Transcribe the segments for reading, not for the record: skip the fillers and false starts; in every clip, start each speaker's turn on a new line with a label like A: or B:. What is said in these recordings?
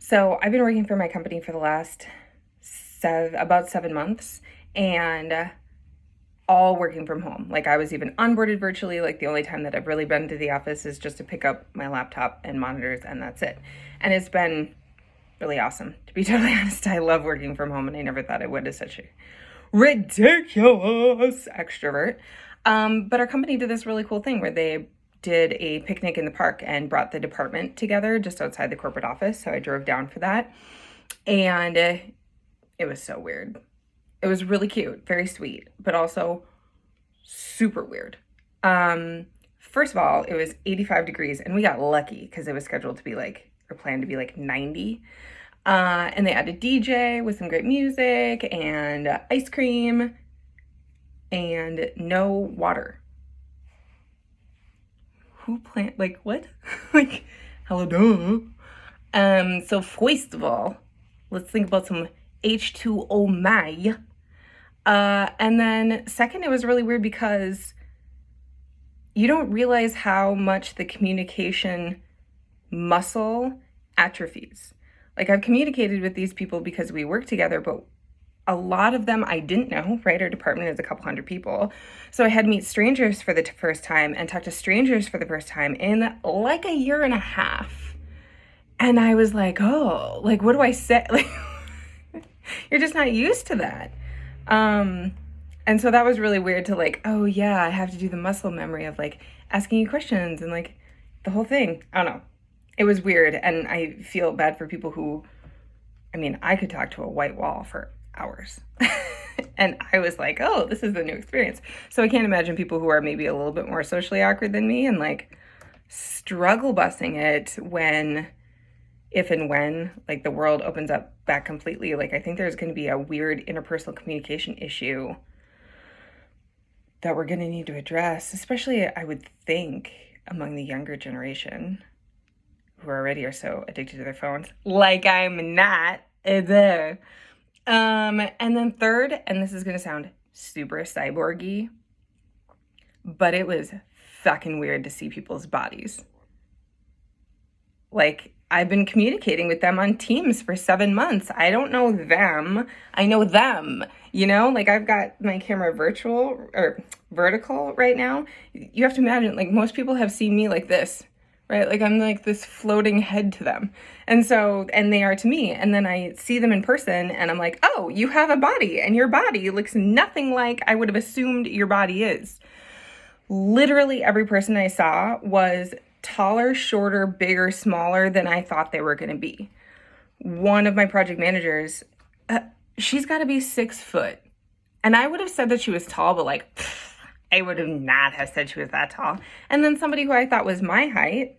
A: So I've been working for my company for the last about 7 months, and all working from home. Like, I was even onboarded virtually. Like, the only time that I've really been to the office is just to pick up my laptop and monitors, and that's it. And it's been really awesome. To be totally honest, I love working from home, and I never thought I would as such a ridiculous extrovert. But our company did this really cool thing where they did a picnic in the park and brought the department together just outside the corporate office. So I drove down for that. And it was so weird. It was really cute, very sweet, but also super weird. First of all, it was 85 degrees, and we got lucky because it was scheduled to be planned to be 90. And they had a DJ with some great music and ice cream and no water. Who planned, what? Hello, duh. So first of all, let's think about some H2O my. And then second, it was really weird because you don't realize how much the communication muscle atrophies. I've communicated with these people because we work together, but a lot of them I didn't know, right? Our department is a couple hundred people. So I had to meet strangers for the first time and talk to strangers for the first time in a year and a half. And I was like, oh, what do I say? You're just not used to that. And so that was really weird to oh yeah, I have to do the muscle memory of asking you questions and the whole thing. I don't know. It was weird, and I feel bad for people who, I could talk to a white wall for hours. And I was like, oh, this is the new experience. So I can't imagine people who are maybe a little bit more socially awkward than me and struggle busing it if and when the world opens up back completely. I think there's going to be a weird interpersonal communication issue that we're going to need to address, especially I would think among the younger generation, who already are so addicted to their phones, I'm not there. And then third, and this is going to sound super cyborgy, but it was fucking weird to see people's bodies. I've been communicating with them on Teams for 7 months. I don't know them. I know them, I've got my camera virtual or vertical right now. You have to imagine, most people have seen me like this, right? I'm this floating head to them. And they are to me. And then I see them in person and I'm like, oh, you have a body, and your body looks nothing like I would have assumed your body is. Literally every person I saw was taller, shorter, bigger, smaller than I thought they were going to be. One of my project managers, she's got to be 6 foot. And I would have said that she was tall, but I would have not have said she was that tall. And then somebody who I thought was my height,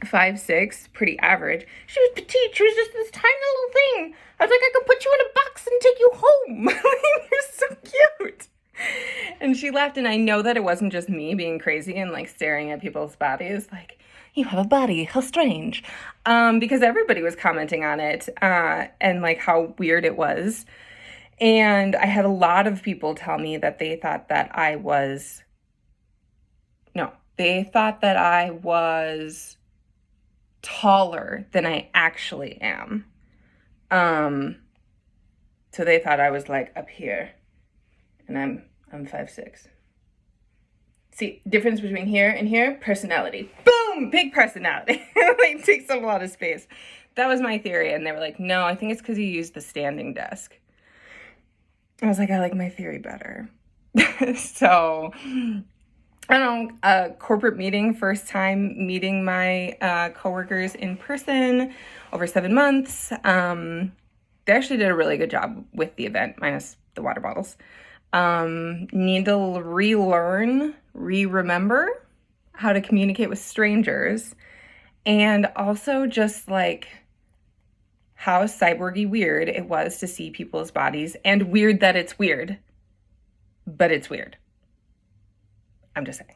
A: 5'6", pretty average. She was petite. She was just this tiny little thing. I was like, I could put you in a box and take you home. You're so cute. And she laughed, and I know that it wasn't just me being crazy and staring at people's bodies you have a body, how strange, because everybody was commenting on it and how weird it was. And I had a lot of people tell me that they thought that I was taller than I actually am. So they thought I was up here, and I'm 5'6". See, difference between here and here, personality. Boom, big personality. Takes up a lot of space. That was my theory, and they were like, no, I think it's because you use the standing desk. I was like, I like my theory better. So, I don't know, a corporate meeting, first time meeting my coworkers in person over 7 months. They actually did a really good job with the event, minus the water bottles. Need to remember how to communicate with strangers, and also just how cyborgy weird it was to see people's bodies, and weird that it's weird, but it's weird. I'm just saying.